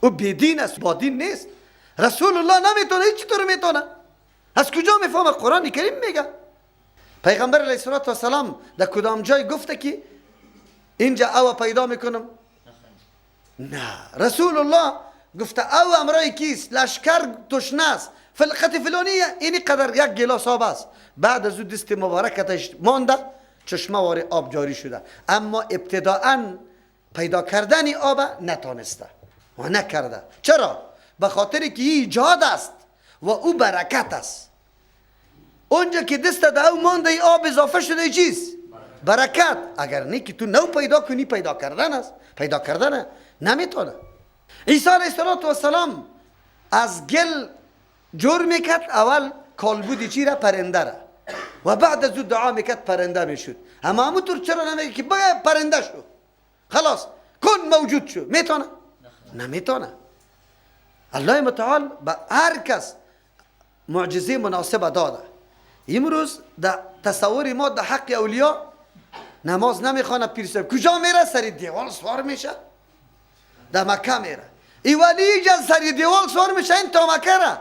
او بیدین است، با دین نیست. رسول الله نمیتونه، هیچ طور میتونه. از کجا میفهمه؟ قرآن کریم میگه. پیغمبر علیه السلام در کدام جای گفته که اینجا او پیدا میکنم؟ نه. رسول الله گفته او امرای کیست؟ لشکر تشنه است، فلقت فلانیه، اینی قدر یک گلاس آب است. بعد از او دست مبارکتش مانده، چشمه وار آب جاری شده. اما ابتداءً پیدا کردن آب نتانسته و نکرده. چرا؟ به خاطر که این ایجاد است و او برکت است. اونجا که دست در او مانده ای آب اضافه شده چیست؟ برکت. اگر نه که تو نو پیدا کنی، پیدا کردن است. پیدا کردن نمیتونه. عیسی علیه السلام از گل جور میکرد، اول کالبودی چی را؟ پرنده را. و بعد از او دعا میکرد پرنده میشد. اما همونطور چرا نمیگه که بگه پرنده شو، خلاص کن موجود شو؟ میتونه؟ نمیتونه. الله متعال به هر کس معجزه مناسبه داده. امروز در تصور ما در حق اولیاء نماز نمیخوانه، پیرسه کجا میره؟ سری دیوال سوار میشه. در مکه میره، ای ولی جز سری دیوال سوار میشه، این تا مکه را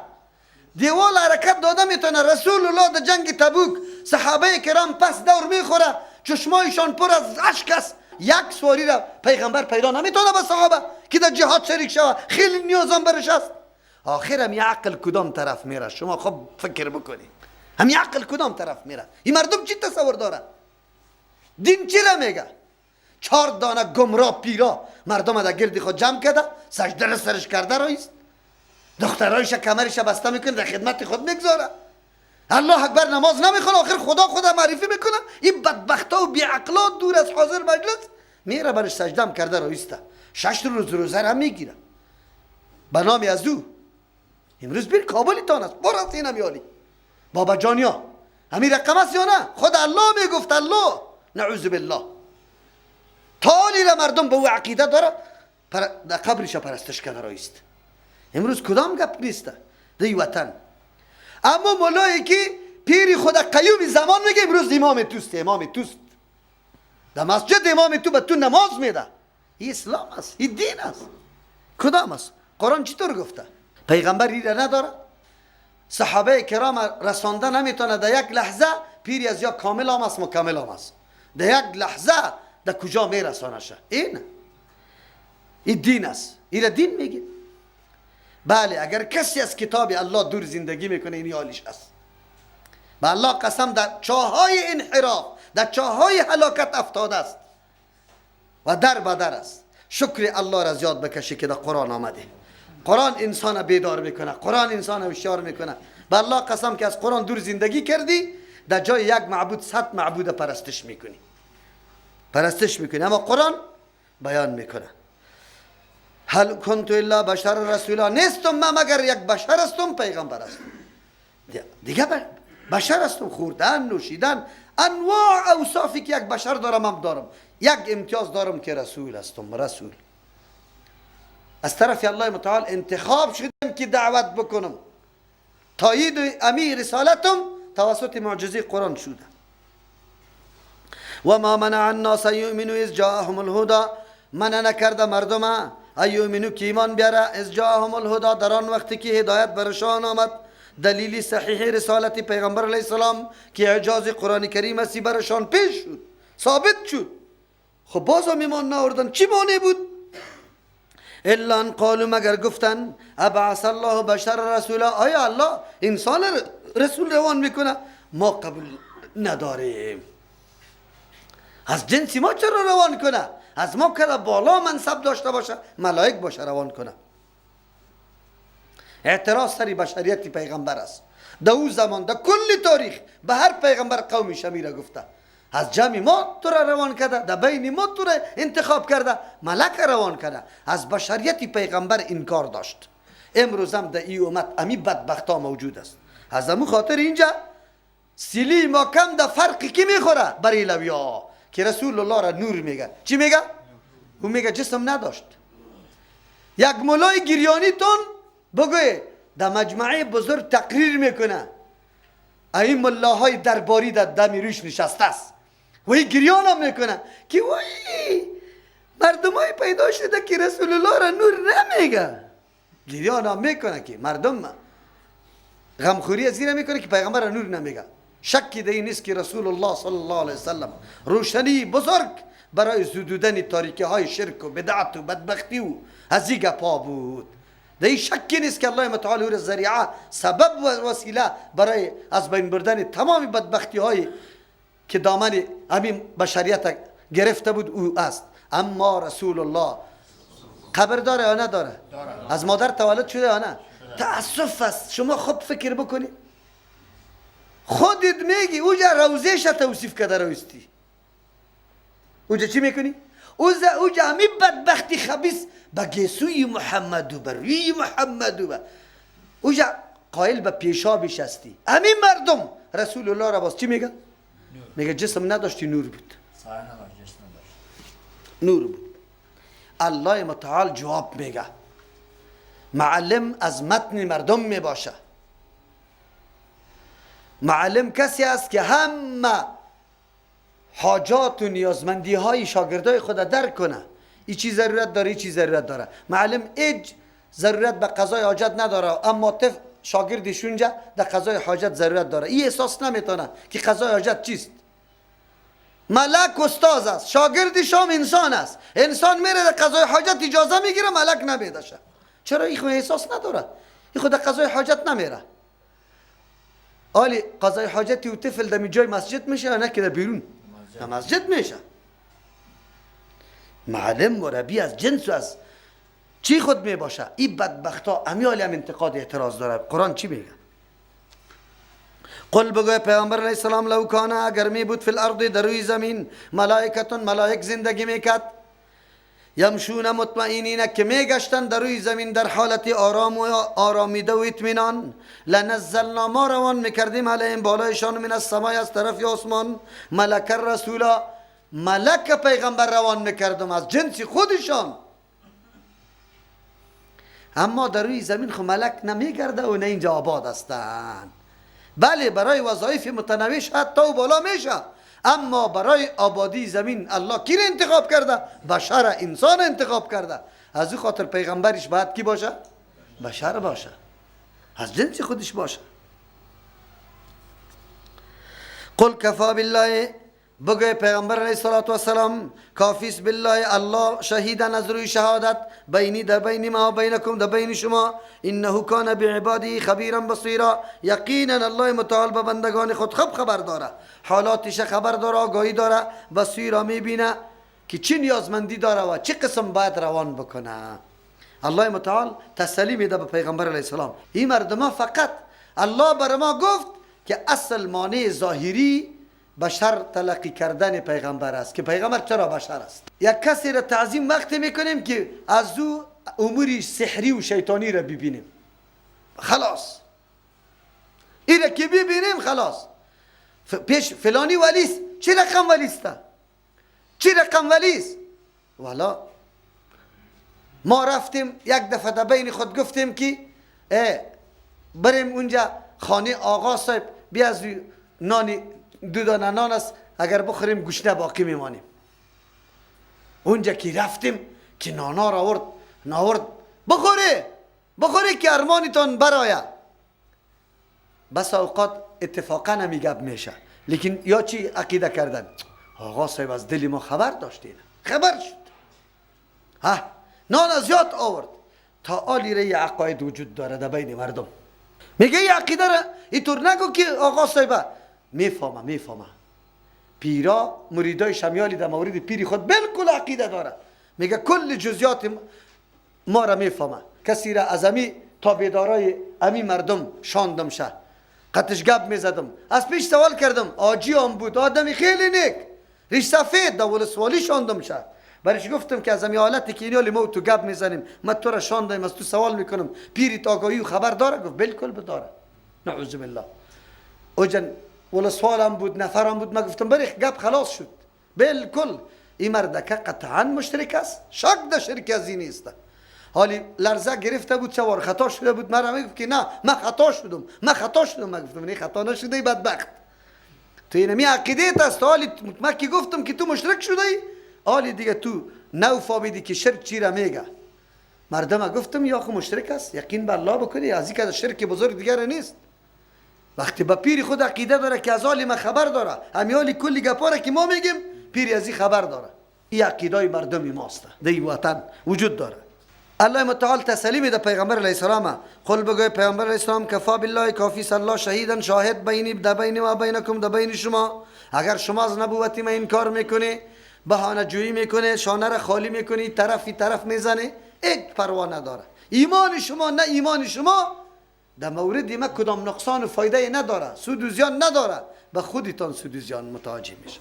دیوال حرکت داده میتونه. رسول الله در جنگ تبوک صحابه کرام پس دور میخوره، چشمایشان پر از اشک است. یک سواری را پیغمبر پیدا نمیتونه به صحابه که در جهاد شریک شوه، خیلی نیازم برش است. آخر هم یه عقل کدام طرف میره؟ شما خب فکر بکنی، هم یه عقل کدام طرف میره؟ این مردم چی تصور داره؟ دین چی را میگه؟ 4 دانه گمراه پیرا مردم در گردی خود جمع کرده، سجده را سرش کرده رایست، دخترایش کمرش بسته میکنه، در خدمت خود میگذاره. الله اکبر نماز نمیخونه، آخر خدا معرفی میکنه. این بدبختا و بیعقلا دور از حاضر مجلس میره برش سجدم کرده رایسته. 6 روز روزه هم میگیره به نام از او. امروز بیر کابلی تان است، برو از این همیالی بابا جانیا همین رقم است یا نه؟ خود الله میگفت. الله نعوذ بالله. تالی را مردم به او عقیده داره، در قبرش پرستش کنه رایست. امروز کدام گپ نیسته دی وطن. اما مولایی که پیری خود قیوم زمان میگه امروز امام توست، امام توست. در مسجد امام تو به تو نماز میده. این اسلام است، این دین است. کدام است؟ قرآن چطور گفته؟ پیغمبر این نداره؟ صحابه کرام رسانده نمیتونه در یک لحظه پیری از یا کامل هم است مکمل هم است. در یک لحظه در کجا میرسانشه؟ این دین است. این دین میگه. بله اگر کسی از کتاب الله دور زندگی میکنه این حالش است. به الله قسم در چاهای انحراف، در چاهای هلاکت افتاده است و در بدر است. شکر الله را زیاد بکشی که در قرآن آمده. قرآن انسان بیدار میکنه، قرآن انسان هوشیار میکنه. به الله قسم که از قرآن دور زندگی کردی، در جای یک معبود 100 معبود پرستش میکنی، اما قرآن بیان میکنه. هل کنت الا بشر رسولا، نیستم من مگر یک بشر هستم، پیغمبر هستم. دیگه بشر هستم، خوردن نوشیدن انواع اوصافی که یک بشر دارم هم دارم. یک امتیاز دارم که رسول هستم. رسول از طرف الله متعال انتخاب شدم که دعوت بکنم. تایید امیر رسالتم توسط معجزه قرآن شده. و ما منع الناس یؤمنوا اذ جاءهم الهدى، منع نکرده مردم ایؤمنوا که ایمان بیاره اذ جاءهم الهدى، در آن وقتی که هدایت برشان آمد، دلیل صحیح رسالت پیغمبر علیه السلام که اعجاز قرآن کریم اسی برشان پیش شد، ثابت شد. خب باز هم ایمان ناوردن. چی مانع بود؟ الا ان قالوا، مگر گفتن ابعث الله بشر رسولا، آیا الله انسان رسول روان میکنه؟ ما قبول نداریم. از جنسی ما چرا روان کنه؟ از ما که بالا منصب داشته باشه، ملائک باشه روان کنه. اعتراض سری بشریت پیغمبر است. در او زمان در کل تاریخ به هر پیغمبر قومی شمیره گفته از جمع ما تو را روان کرده، در بین ما تو را انتخاب کرده، ملک روان کرده. از بشریت پیغمبر انکار داشت. امروز هم در این امت امی بدبختا موجود است. از امو خاطر اینجا سیلی ما کم در فرقی کی میخوره؟ بریلویا که رسول الله را نور میگه. چی میگه؟ او میگه جسم نداشت. یک مولای گریانی تون بگوی در مجمعه بزرگ تقریر میکنه، این ملاهای درباری در دمی روش نشسته است و این گریان هم میکنه که وای مردم های پیدا شده که رسول الله را نور نمیگه. جریان هم میکنه که مردم غمخوری از این میکنه که پیغمبر نور نمیگه. شکی در این نیست که رسول الله صلی الله علیه وسلم روشنی بزرگ برای زدودن تاریکی های شرک و بدعت و بدبختی و هزی گپا بود. در این شکی نیست که الله متعال او ذریعه سبب و وسیله برای از بین بردن تمام بدبختی های که دامن همین بشریت گرفته بود او است. اما رسول الله قبر داره یا نداره؟ از مادر تولد شده یا نه؟ تأسف است. شما خود فکر بکنید، خودت میگی اوجا روزش توصیف کرده روستی، اوجا چی میکنی؟ اوجا همی بدبختی خبیث به گیسوی محمد و بر روی محمد و اوجا قائل به پیشابش هستی. همین مردم رسول الله را باز چی میگه؟ میگه جسم نداشتی نور بود، نور بود. الله متعال جواب میگه معلم از متن مردم میباشه. معلم کسی است که همه حاجات و نیازمندی های شاگردای خود درک کنه. این چی ضرورت داره، این چی ضرورت داره. معلم هیچ ضرورت به قضای حاجت نداره، اما شاگردش اونجا در قضای حاجت ضرورت داره. این احساس نمیتونه که قضای حاجت چیست. ملک استاد است، شاگردش هم انسان است. انسان میره در قضای حاجت اجازه میگیره، ملک نمیدشه. چرا؟ این خود احساس نداره، این خود در قضای حاجت نمیره. آلی قضای حاجتی و طفل در جای مسجد میشه یا نه که در بیرون در مسجد میشه. معلم مربی از جنس و از چی خود میباشه. این بدبختا امیالی هم انتقاد اعتراض داره. قرآن چی میگه؟ قل بگوی پیغمبر علیه السلام لو کانه اگر می بود فی الارض در روی زمین ملائکتون ملائک زندگی میکرد یمشون مطمئنین که میگشتن در روی زمین در حالت آرام و آرامیده و اطمینان لنزلنا ما روان میکردیم علیهم بالایشان من السماء از طرف آسمان ملک الرسولا ملک پیغمبر روان میکردم از جنس خودشان. اما در روی زمین خو ملک نمیگرده و نه اینجا آباد هستن. بله برای وظایف متنوع شاید تا و بالا میشه، اما برای آبادی زمین الله کی را انتخاب کرده؟ بشر، انسان انتخاب کرده. از او خاطر پیغمبرش باید کی باشه؟ بشر باشه، از جنس خودش باشه. قل کفا بالله بگوی پیغمبر علیه السلام کافیست بالله الله شهیدن از روی شهادت بینی در بین ما و بینکم در بین شما انه کان بعباده خبیرا بصیرا یقینا الله متعال به بندگان خود خبر داره، حالاتش خبر داره، آگاهی داره، بصیرا میبینه که چی نیازمندی داره و چه قسم باید روان بکنه. الله متعال تسلی میده به پیغمبر علیه السلام. این مردم فقط الله بر ما گفت که اصل مانع ظاهری بشر تلقی کردن پیغمبر است که پیغمبر چرا بشر است. یک کسی را تعظیم وقتی میکنیم که از او اموری سحری و شیطانی را ببینیم، خلاص این را که ببینیم خلاص پیش فلانی ولیست. چی رقم ولیسته؟ چی رقم ولیست؟ والا ما رفتیم یک دفعه در بین خود گفتیم که بریم اونجا خانه آقا صاحب بیا از نانی دو دانه نان است اگر بخوریم گشنه باقی میمانیم. اونجا که رفتیم که نانا را آورد بخوره که ارمانتان برایه. بس اوقات اتفاقا همی گپ میشه، لیکن یا چی عقیده کردن آقا صاحب از دل ما خبر داشتین، خبر شد نان از یاد آورد. تا آلی ره عقاید وجود داره در بین مردم. میگه این عقیده را اینطور نگو که آقا صاحب میفهمه. پیرا مریدای شمیالی در مورد پیری خود بالکل عقیده داره، میگه کل جزیات ما را میفهمه. کسی را از امی تابعدارای امی مردم شاندم شه، قطش گپ میزدم، از پیش سوال کردم، آجی هم بود، آدمی خیلی نیک، ریش سفید دول سوالی شاندم شه. برش گفتم که از امی حالتی که اینالی ما تو گپ میزنیم من تو را شاندم، از تو سوال میکنم، پیریت آگاهی و خبر داره؟ گفت بالکل بداره. نعوذ بالله. اوجن ولا سوالم بود، نفرم بود، ما گفتم بری گپ خلاص شد. بالکل این مردکه قطعا مشترک است، شک در شرک از این نیست. حالی لرزه گرفته بود، سوار خطا شده بود، مرا میگفت که نه من خطا شدم. من گفتم نه خطا نشده ای بدبخت، تو اینمی عقیدت است. حالی من که گفتم که تو مشرک شده ای، حالی دیگه تو نو فهمیدی که شرک چی را میگه. مردم گفتم یا خو مشرک است، یقین به الله بکنی، از این که شرک بزرگ دیگر نیست. وقتی با پیر خود عقیده داره که از عالم خبر داره، همیالی کلی گپاره که ما میگیم پیر از این خبر داره، این عقیده مردم ماست، در وطن وجود داره. الله متعال تسلی میده پیغمبر علیه السلام، قل بگوی پیغمبر علیه السلام کفا بالله، کافی است الله شهیدن شاهد بینی در بین و بینکم، در بین شما. اگر شما از نبوتی من انکار میکنی، بهانه جویی میکنه، شانه را خالی میکنی، طرف میزنه، هیچ پروا نداره. ایمان شما نه ایمان شما در مورد ما کدام نقصان و فایده نداره، سود و زیان نداره، به خودتان سود و زیان متوجه میشه.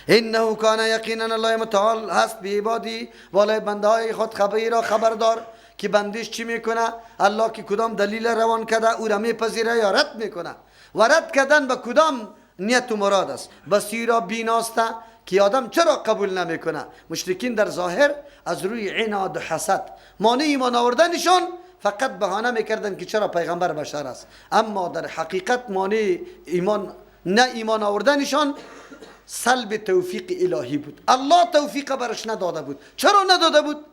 انه کان یقینا الله متعال هست به عبادی، والای بنده های خود خبیر خبردار که بندش چی میکنه، الله که کدام دلیل روان کرده او را میپذیره یا رد میکنه. و رد کردن به کدام نیت و مراد است، بصیرا بیناسته که آدم چرا قبول نمیکنه. مشرکین در ظاهر از روی عناد و حسد مانع ایمان آوردنشان فقط بهانه میکردن که چرا پیغمبر بشر است، اما در حقیقت مانع ایمان آوردنشان سلب توفیق الهی بود. الله توفیق برش نداده بود. چرا نداده بود؟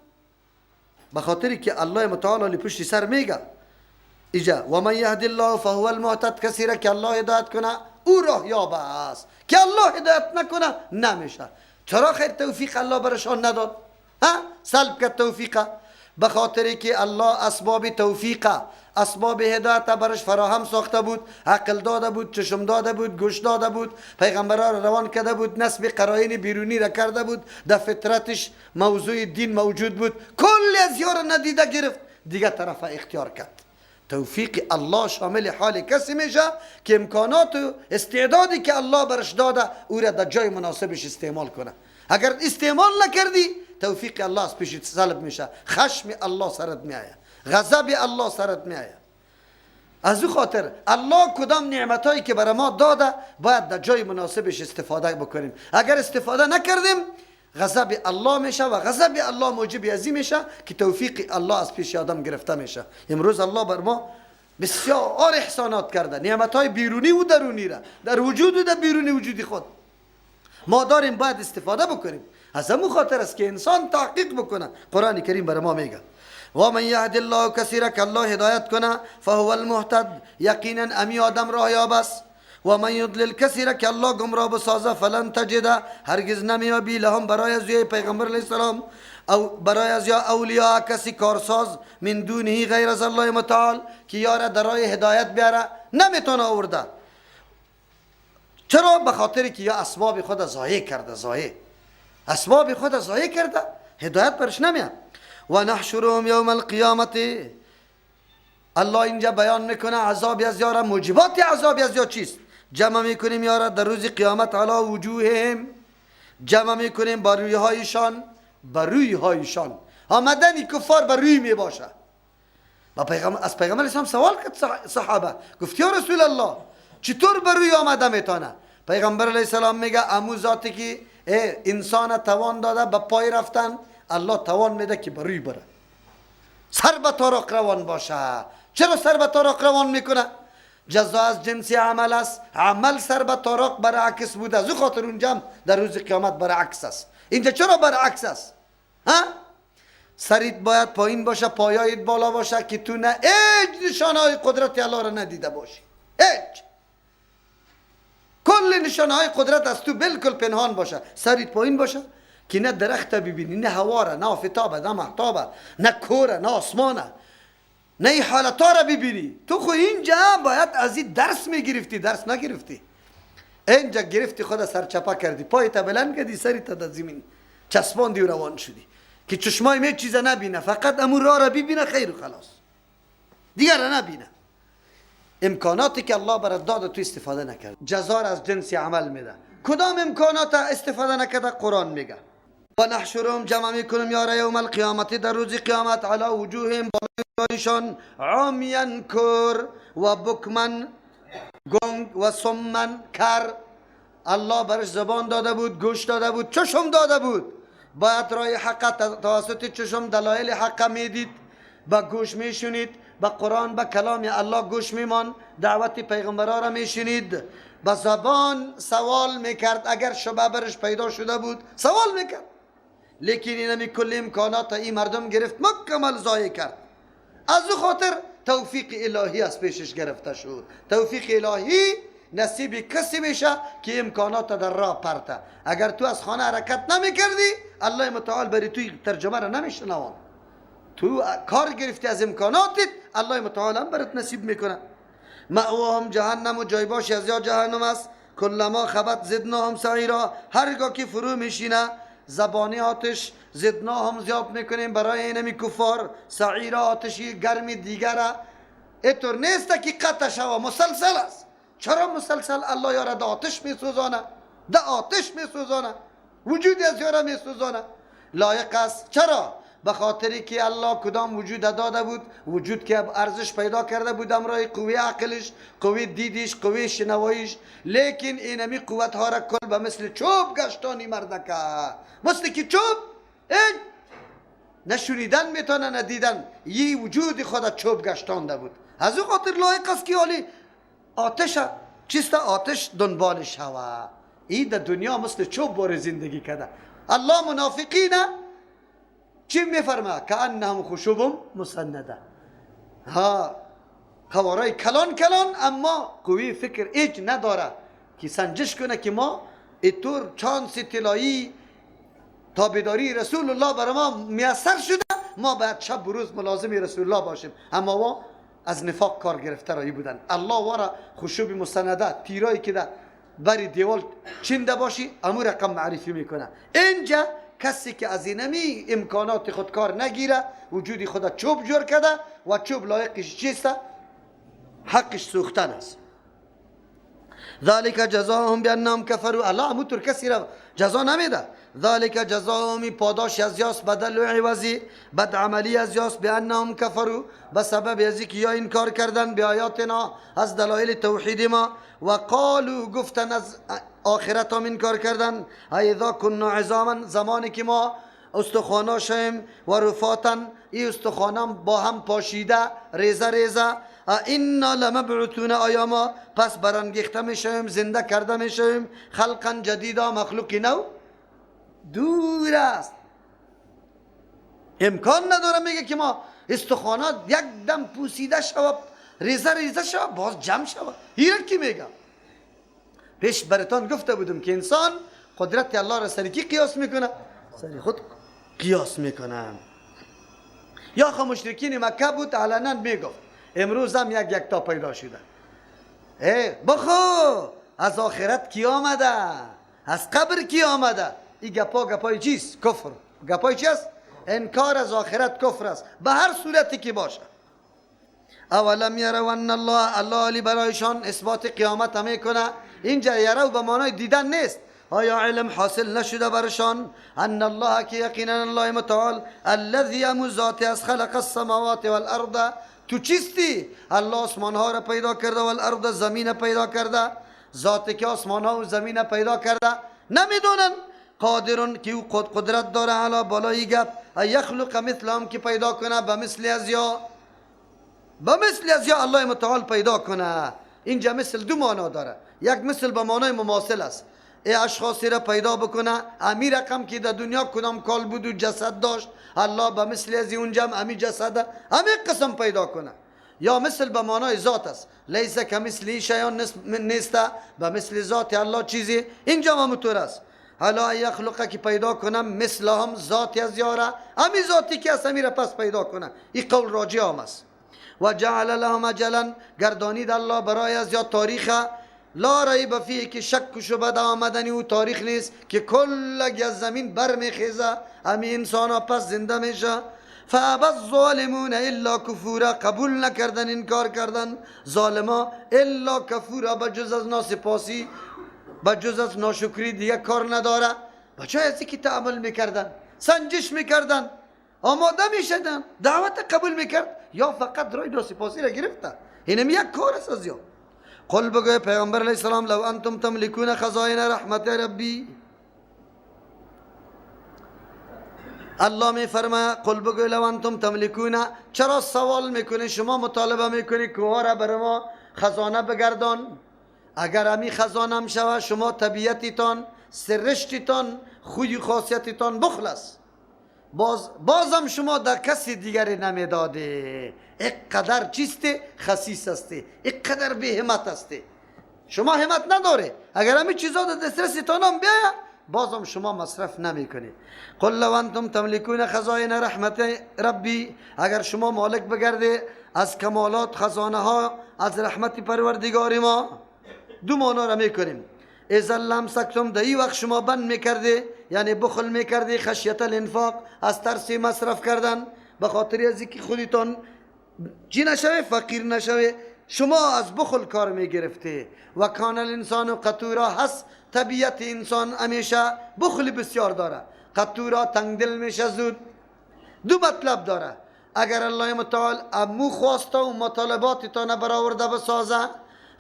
به خاطری که الله متعال علی پشت سر میگه ایجا و من یهد الله فهو المهتد، کسی را که الله هدایت کنه او راه یابه است، که الله هدایت نکنه نمیشه. چرا خیر توفیق الله برشان نداد؟ سلب کرد توفیق. به خاطری که الله اسباب توفیق، اسباب هدایت برش فراهم ساخته بود، عقل داده بود، چشم داده بود، گوش داده بود، پیغمبران را روان کرده بود، نسب قرائن بیرونی را کرده بود، در فطرتش موضوع دین موجود بود، کلی از یار ندیده گرفت، دیگه طرف اختیار کرد. توفیق الله شامل حال کسی میشه که امکانات و استعدادی که الله برش داده او را در جای مناسبش استعمال کنه. اگر استعمال نکردی توفیق الله از پیشت سلب میشه، خشم الله سرت میآید، غضب الله سرت میآید. از او خاطر الله کدام نعمتایی که برای ما داده باید در جای مناسبش استفاده بکنیم. اگر استفاده نکردیم غضب الله میشه و غضب الله موجب ازی میشه که توفیق الله از پیش آدم گرفته میشه. امروز الله بر ما بسیار احسانات کرده، نعمتهای بیرونی و درونی را در وجود و در بیرونی وجودی خود ما داریم، باید استفاده بکنیم. از همون خاطر است که انسان تحقیق بکنه. قرآن کریم برای ما میگه و من یهد الله کسی را که الله هدایت کنه فهو المهتد، یقینا امی آدم راه یاب است. و من یضلل کسی را که الله گمراه بسازه فلن تجد، هرگز نمیابی لهم برای از پیغمبر علیه السلام او برای از یا اولیاء کسی کارساز من دونه غیر از الله متعال که یاره در راه هدایت بیاره نمیتونه آورده. چرا؟ به خاطری که یا اسباب خود ضایع کرده، اسباب خود ضایع کرده، هدایت برش نمیاد. و نحشرهم یوم القیامت، الله اینجا بیان میکنه عذاب از یارا، موجبات عذاب از یا چیست؟ جمع میکنیم یارا در روز قیامت علی وجوههم، جمع میکنیم بر روی هایشان، بر روی هایشان آمدن کفار بر روی میباشه. از پیغمبر اسلام سوال کرد صحابه، گفت یا رسول الله چطور بر روی آمده میتونه؟ پیغمبر علیه السلام میگه امو ذاتی که انسان توان داده به پای رفتن، الله توان میده که بر روی بره، سر به طرق روان باشه. چرا سر به طرق روان میکنه؟ جزا از جنسی عمل است، عمل سر به طرق برعکس بود، از او خاطر اونجا در روز قیامت برعکس است. اینجا چرا برعکس است؟ سریت باید پایین باشه، پایایت بالا باشه که تو نه هیچ نشانهای قدرت الله را ندیده باشی، هیچ، کل نشانهای قدرت از تو بالکل پنهان باشه. سریت پایین باشه که نه درخت ببینی، نه هوا را، نه آفتاب، نه مهتاب، نه کور، نه آسمان، نه این حالتا را ببینی. تو خو اینجا باید از این درس میگرفتی، درس نگرفتی. اینجا گرفتی خود سرچپا کردی، پایت بلند کردی، سریت در زمین چسباندی و روان شدی که چشمای می چیزا نبینه، فقط امون راه را ببینه، خیر و خلاص، دیگر را نبینه. امکاناتی که الله برات داده تو استفاده نکرد، جزا از جنس عمل میده. کدام امکانات استفاده نکرده؟ قرآن میگه و نحشرهم، جمع میکنم یارا یوم القیامت در روز قیامت علی وجوههم، بایشان عمیا کر و بکمن گنگ و سمن کر. الله برش زبان داده بود، گوش داده بود، چشم داده بود، باید رای حق توسط چشم دلایل حق میدید، با گوش میشنید، با قرآن با کلام الله گوش میمان، دعوت پیغمبران را میشنید، با زبان سوال میکرد، اگر شبه برش پیدا شده بود سوال میکرد لیکن اینمی کل امکانات این مردم گرفت مکمل ضایع کرد. از او خاطر توفیق الهی از پیشش گرفته شد. توفیق الهی نصیب کسی میشه که امکانات در راه پرته. اگر تو از خانه حرکت نمی کردی الله متعال بری توی ترجمه را نمیشنوان. تو کار گرفتی از امکاناتت الله متعال هم برات نصیب میکنه. مأواهم جهنم و جای باش از یا جهنم است. کلما خبت زدناهم سعیرا، هرگاه که فرو میشینه زبانی آتش زدناهم زیاد میکنیم برای اینمی کفار سعیرا، آتشی گرمی دیگره. اینطور نیست که قطع شوه، مسلسل است. چرا مسلسل؟ الله یاره ده آتش میسوزانه، ده آتش میسوزانه، وجود از یاره میسوزانه. لایق است. چرا؟ به خاطری که الله کدام وجود داده بود، وجود که ارزش پیدا کرده بود امرای قوی عقلش، قوی دیدش، قوی شنوایش. لیکن اینمی قوت ها را کل به مثل چوب گشتانی مردکه، مثل که چوب این نشونیدن میتونه ندیدن، یه وجود خود چوب گشتانده بود. از او خاطر لایق است که حالی آتش چیست؟ آتش دنبال شوه. این در دنیا مثل چوب بار زندگی کرده. الله منافقین چی میفرمه؟ که انهم خشوب مسنده، ها قوارای کلان کلان، اما قوی فکر ایج نداره که سنجش کنه که ما اینطور چانس طلایی تابعداری رسول الله برای ما میسر شده، ما باید شب و روز ملازم رسول الله باشیم. اما ما از نفاق کار گرفته رایی بودن. الله وارا خشوب مسنده، تیرایی که در بری دیوال چنده باشی امو رقم معرفی میکنه. اینجا کسی که از اینمی امکانات خود کار نگیره، وجودی خود چوب جور کرده و چوب لایقش چیسته؟ حقش سوختن است. ذالک جزاهم بانهم کفروا، الله همونطور کسی را جزا نمیده. ذالک جزاهم، پاداش از یاس، بدل و عوضی، بد عملی از یاس، بانهم کفروا، به سبب از اینکه یا انکار کردن به آیاتنا، از دلایل توحید ما، و قالو، گفتن از آخرت هم انکار کردن، اذا کنا عظاما، زمانی که ما استخوانا شیم، و رفاتن، این استخوانم با هم پاشیده ریزه ریزه، اینا لمبعوثون، آیا ما پس برانگیخته میشویم، زنده کرده میشویم، خلقا جدیدا، مخلوقی نو؟ دور است، امکان نداره. میگه که ما استخوانات یک دم پوسیده شود، ریزه ریزه شود، باز جمع شود. هیره کی میگه؟ پیش براتان گفته بودم که انسان قدرت الله را سر کی قیاس میکنه؟ سر خود قیاس میکنه. یا خو مشرکین مکه بود علنا میگفت امروز هم یک تا پیدا شده. بخو از آخرت کی آمده؟ از قبر کی آمده؟ این گپای چیست؟ کفر. گپای چی است؟ انکار از آخرت کفر است، به هر صورتی که باشه. اولم یرو ان الله علی برایشان اثبات قیامت میکنه. اینجا یرو به معنای دیدن نیست. آیا علم حاصل نشده برشان؟ ان الله، که یقینا الله متعال، الذی ذات از خلق السماوات والارض، تو چیستی؟ الله آسمان ها را پیدا کرده و الارض، زمین پیدا کرده. ذاتی که آسمان ها و زمین پیدا کرده نمیدونن. قادرون، که او قدرت داره علا بالای گپ، یخلق مثلهم، که پیدا کنه به مثل از یا، به مثل از یا الله متعال پیدا کنه. اینجا مثل دو معنا داره. یک مثل به معنای مماثل است، ای اشخاصی را پیدا بکنه امی رقم که در دنیا کدام کال بود و جسد داشت، الله به مثل از اونجا هم امی جسد امی قسم پیدا کنه. یا مثل به معنای ذات است، لیس کمثلی شیء، نیست به مثل ذات الله چیزی. اینجا هم همونطور است. حالا یخلقه، که پیدا کنم مثل هم ذاتی از یاره، امی ذاتی که از امی را پس پیدا کنه. این قول راجع هم است. و جعل لهم اجلا، گردانید الله برای از یا تاریخ، لا ریب فیه، که شک و شبهه در آمدنی او تاریخ نیست، که کلگی از زمین برمیخیزه، امی انسان ها پس زنده میشه. فابى الظالمون الا کفورا، قبول نکردن، انکار کردن ظالما، الا کفورا، بجز از ناسپاسی، بجز از ناشکری دیگه کار نداره. بچه ازی که تعامل میکردن، سنجش میکردن، آماده میشدن، دعوت قبول میکرد، یا فقط رای ناسپاسی را گرفته. اینم یک کار است از یا. قل بگوی پیغمبر علیه السلام، لو انتم تملکون خزائن رحمت ربی، الله می فرماید قل بگوی لو انتم تملکون، چرا سوال میکنی، شما مطالبه میکنی کوها را بر ما خزانه بگردان؟ اگر همی خزانه هم شود، شما طبیعتیتان، سرشتیتان، خوی خاصیتیتان بخلص، بازم شما در کسی دیگری نمیداده. اینقدر چیسته خسیس هستی، اینقدر به همت هستی. شما همت نداره، اگر همین چیزا در دسترستان هم بیاید بازم شما مصرف نمیکنید. قل لو انتم تملکون خزائن رحمت ربی، اگر شما مالک بگرده از کمالات خزانه ها از رحمت پروردگار ما. دو معنا را میکنیم. اذا لمسکتم، در این وقت شما بند میکرده، یعنی بخل میکرده، خشیت الانفاق، از ترس مصرف کردن، به خاطر از اینکه خودتان چی نشوه، فقیر نشوه، شما از بخل کار میگرفته. و کان الانسان قتورا، هست طبیعت انسان همیشه بخل بسیار داره، قتورا تنگدل میشه زود. دو مطلب داره. اگر الله متعال امو خواسته و مطالباتتان برآورده بسازه،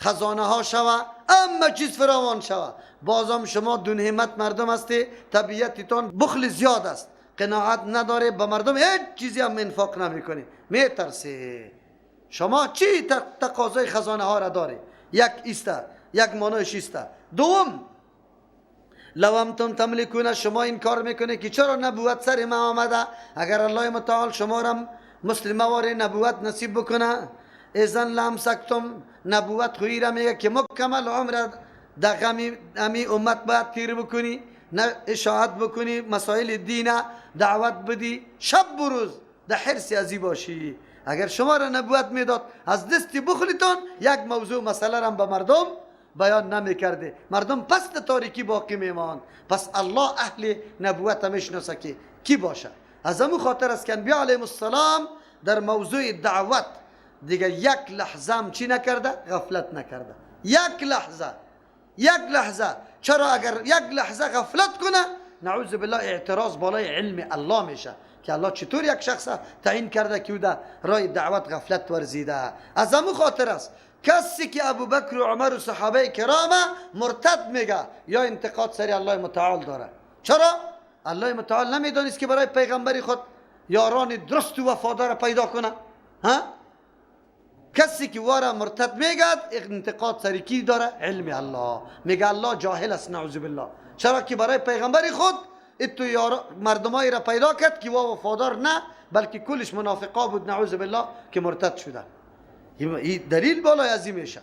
خزانه ها شوه، اما چیز فراوان شوه، بازم شما دون همت مردم هستی، طبیعتتان بخل زیاد است، قناعت نداره، به مردم هیچ چیزی هم انفاق نمیکنی، میترسی. شما چی تقاضای خزانه ها را داری؟ یک ایسته، یک مانوش ایسته. دوم، لو انتم تملکون، شما این کار میکنه که چرا نبوت سر ما آمده؟ اگر الله متعال شما را مسلمه واره نبوت نصیب بکنه، اذن لمسکتم، نبوت خویی را میگه که مکمل عمر در غمی امت باید تیر بکنی، نه اشاعت بکنی، مسائل دین دعوت بدی، شب بروز در حرص ازی باشی. اگر شما را نبوت میداد از دست بخلتان یک موضوع مسئله را به مردم بیان نمیکرده، مردم پس تاریکی باقی میمان. پس الله اهل نبوت میشناسه که کی باشه. از همون خاطر است که انبیاء علیهم السلام در موضوع دعوت دیگه یک لحظه هم چی نکرده؟ غفلت نکرده. یک لحظه. چرا اگر یک لحظه غفلت کنه، نعوذ بالله اعتراض بالای علم الله میشه که الله چطور یک شخص تعیین کرده که او در راه دعوت غفلت ورزیده. از همون خاطر است کسی که ابوبکر و عمر و صحابه کرام مرتد میگه یا انتقاد سری الله متعال داره. چرا؟ الله متعال نمیدانست که برای پیغمبری خود یاران درست و وفادار پیدا کنه؟ ها؟ کسی که وارا مرتد میگد انتقاد سری کی داره؟ علم الله. میگه الله جاهل است نعوذ بالله. چرا که برای پیغمبری خود اتو مردمایی را پیدا کرد که وفادار نه، بلکه کلش منافقا بود نعوذ بالله که مرتد شدن. این دلیل بالای ازی میشه.